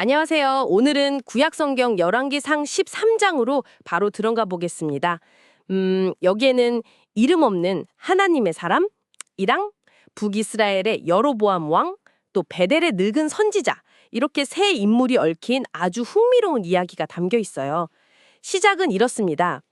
안녕하세요. 오늘은 구약성경 열왕기상 13장으로 바로 들어가 보겠습니다. 여기에는 이름 없는 하나님의 사람이랑 북이스라엘의 여로보암 왕, 또 베델의 늙은 선지자, 이렇게 세 인물이 얽힌 아주 흥미로운 이야기가 담겨 있어요. 시작은 이렇습니다.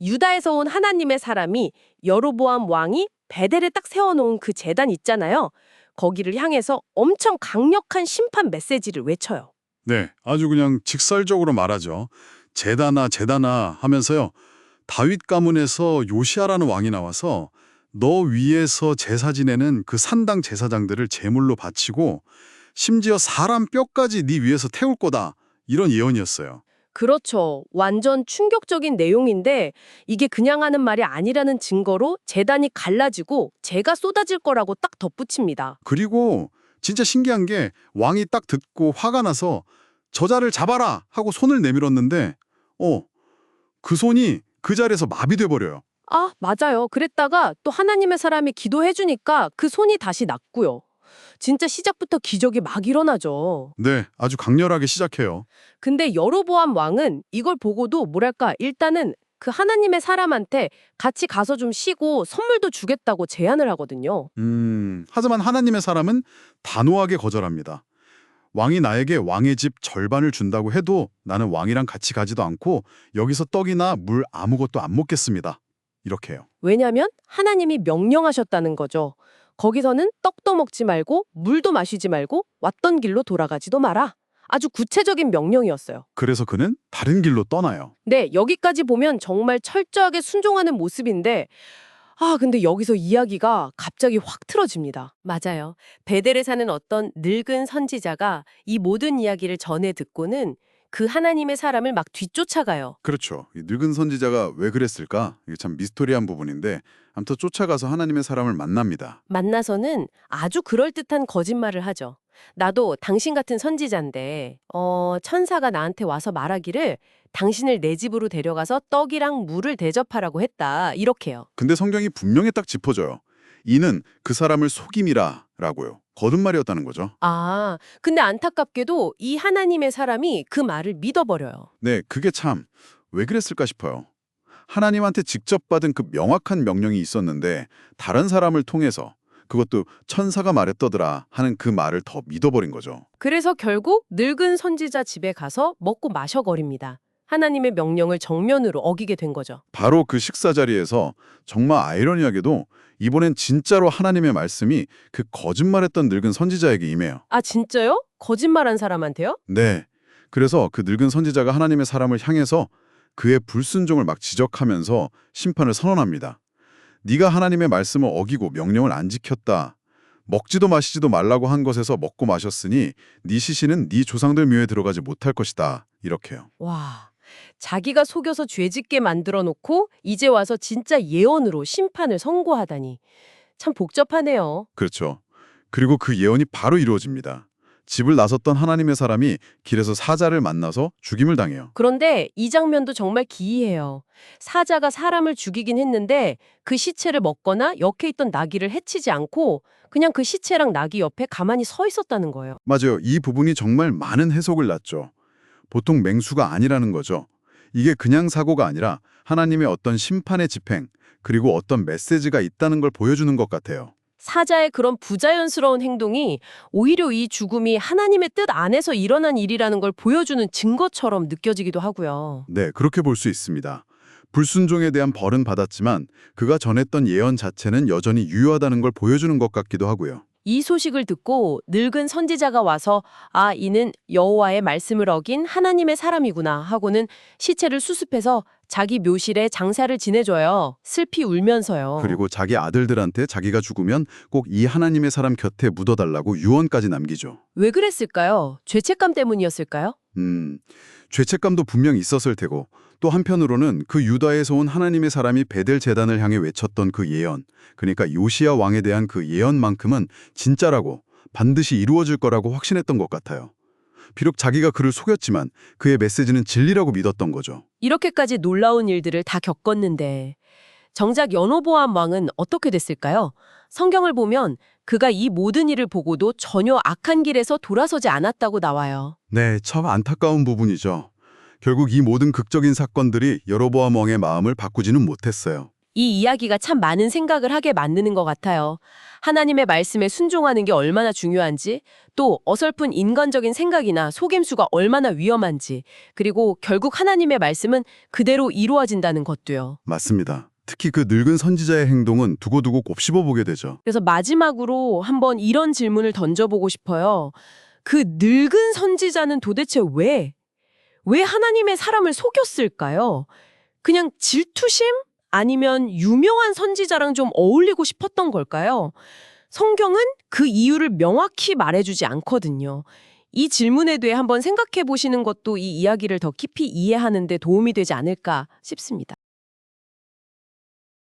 유다에서 온 하나님의 사람이 여로보암 왕이 베델에 딱 세워놓은 그 제단 있잖아요. 거기를 향해서 엄청 강력한 심판 메시지를 외쳐요. 네, 아주 그냥 직설적으로 말하죠. 제다나 제다나 하면서요. 다윗 가문에서 요시아라는 왕이 나와서 너 위에서 제사 지내는 그 산당 제사장들을 제물로 바치고 심지어 사람 뼈까지 네 위에서 태울 거다. 이런 예언이었어요. 그렇죠. 완전 충격적인 내용인데 이게 그냥 하는 말이 아니라는 증거로 제단이 갈라지고 재가 쏟아질 거라고 딱 덧붙입니다. 그리고 진짜 신기한 게 왕이 딱 듣고 화가 나서 저자를 잡아라 하고 손을 내밀었는데 그 손이 그 자리에서 마비돼 버려요. 아, 맞아요. 그랬다가 또 하나님의 사람이 기도해 주니까 그 손이 다시 낫고요. 진짜 시작부터 기적이 막 일어나죠. 네, 아주 강렬하게 시작해요. 근데 여로보암 왕은 이걸 보고도 뭐랄까 일단은 그 하나님의 사람한테 같이 가서 좀 쉬고 선물도 주겠다고 제안을 하거든요. 하지만 하나님의 사람은 단호하게 거절합니다. 왕이 나에게 왕의 집 절반을 준다고 해도 나는 왕이랑 같이 가지도 않고 여기서 떡이나 물 아무것도 안 먹겠습니다. 이렇게 해요. 왜냐면 하나님이 명령하셨다는 거죠. 거기서는 떡도 먹지 말고 물도 마시지 말고 왔던 길로 돌아가지도 마라. 아주 구체적인 명령이었어요. 그래서 그는 다른 길로 떠나요. 네, 여기까지 보면 정말 철저하게 순종하는 모습인데 근데 여기서 이야기가 갑자기 확 틀어집니다. 맞아요. 베델에 사는 어떤 늙은 선지자가 이 모든 이야기를 전해 듣고는 그 하나님의 사람을 막 뒤쫓아가요. 그렇죠. 이 늙은 선지자가 왜 그랬을까? 이게 참 미스터리한 부분인데 아무튼 쫓아가서 하나님의 사람을 만납니다. 만나서는 아주 그럴듯한 거짓말을 하죠. 나도 당신 같은 선지자인데, 천사가 나한테 와서 말하기를 당신을 내 집으로 데려가서 떡이랑 물을 대접하라고 했다. 이렇게요. 근데 성경이 분명히 딱 짚어줘요. 이는 그 사람을 속임이라 라고요. 거듭말이었다는 거죠. 근데 안타깝게도 이 하나님의 사람이 그 말을 믿어버려요. 네, 그게 참 왜 그랬을까 싶어요. 하나님한테 직접 받은 그 명확한 명령이 있었는데 다른 사람을 통해서 그것도 천사가 말했더더라 하는 그 말을 더 믿어버린 거죠. 그래서 결국 늙은 선지자 집에 가서 먹고 마셔버립니다. 하나님의 명령을 정면으로 어기게 된 거죠. 바로 그 식사 자리에서 정말 아이러니하게도 이번엔 진짜로 하나님의 말씀이 그 거짓말했던 늙은 선지자에게 임해요. 아, 진짜요? 거짓말한 사람한테요? 네. 그래서 그 늙은 선지자가 하나님의 사람을 향해서 그의 불순종을 막 지적하면서 심판을 선언합니다. 네가 하나님의 말씀을 어기고 명령을 안 지켰다. 먹지도 마시지도 말라고 한 것에서 먹고 마셨으니 네 시신은 네 조상들 묘에 들어가지 못할 것이다. 이렇게요. 와, 자기가 속여서 죄짓게 만들어 놓고 이제 와서 진짜 예언으로 심판을 선고하다니. 참 복잡하네요. 그렇죠. 그리고 그 예언이 바로 이루어집니다. 집을 나섰던 하나님의 사람이 길에서 사자를 만나서 죽임을 당해요. 그런데 이 장면도 정말 기이해요. 사자가 사람을 죽이긴 했는데 그 시체를 먹거나 옆에 있던 나귀를 해치지 않고 그냥 그 시체랑 나귀 옆에 가만히 서 있었다는 거예요. 맞아요. 이 부분이 정말 많은 해석을 낳죠. 보통 맹수가 아니라는 거죠. 이게 그냥 사고가 아니라 하나님의 어떤 심판의 집행, 그리고 어떤 메시지가 있다는 걸 보여주는 것 같아요. 사자의 그런 부자연스러운 행동이 오히려 이 죽음이 하나님의 뜻 안에서 일어난 일이라는 걸 보여주는 증거처럼 느껴지기도 하고요. 네, 그렇게 볼 수 있습니다. 불순종에 대한 벌은 받았지만 그가 전했던 예언 자체는 여전히 유효하다는 걸 보여주는 것 같기도 하고요. 이 소식을 듣고 늙은 선지자가 와서 이는 여호와의 말씀을 어긴 하나님의 사람이구나 하고는 시체를 수습해서 자기 묘실에 장사를 지내줘요. 슬피 울면서요. 그리고 자기 아들들한테 자기가 죽으면 꼭 이 하나님의 사람 곁에 묻어달라고 유언까지 남기죠. 왜 그랬을까요? 죄책감 때문이었을까요? 죄책감도 분명 있었을 테고 또 한편으로는 그 유다에서 온 하나님의 사람이 베델 제단을 향해 외쳤던 그 예언, 그러니까 요시야 왕에 대한 그 예언만큼은 진짜라고 반드시 이루어질 거라고 확신했던 것 같아요. 비록 자기가 그를 속였지만 그의 메시지는 진리라고 믿었던 거죠. 이렇게까지 놀라운 일들을 다 겪었는데 정작 여로보암 왕은 어떻게 됐을까요? 성경을 보면 그가 이 모든 일을 보고도 전혀 악한 길에서 돌아서지 않았다고 나와요. 네, 참 안타까운 부분이죠. 결국 이 모든 극적인 사건들이 여로보암 왕의 마음을 바꾸지는 못했어요. 이 이야기가 참 많은 생각을 하게 만드는 것 같아요. 하나님의 말씀에 순종하는 게 얼마나 중요한지, 또 어설픈 인간적인 생각이나 속임수가 얼마나 위험한지, 그리고 결국 하나님의 말씀은 그대로 이루어진다는 것도요. 맞습니다. 특히 그 늙은 선지자의 행동은 두고두고 곱씹어 보게 되죠. 그래서 마지막으로 한번 이런 질문을 던져보고 싶어요. 그 늙은 선지자는 도대체 왜 하나님의 사람을 속였을까요? 그냥 질투심? 아니면 유명한 선지자랑 좀 어울리고 싶었던 걸까요? 성경은 그 이유를 명확히 말해주지 않거든요. 이 질문에 대해 한번 생각해 보시는 것도 이 이야기를 더 깊이 이해하는 데 도움이 되지 않을까 싶습니다.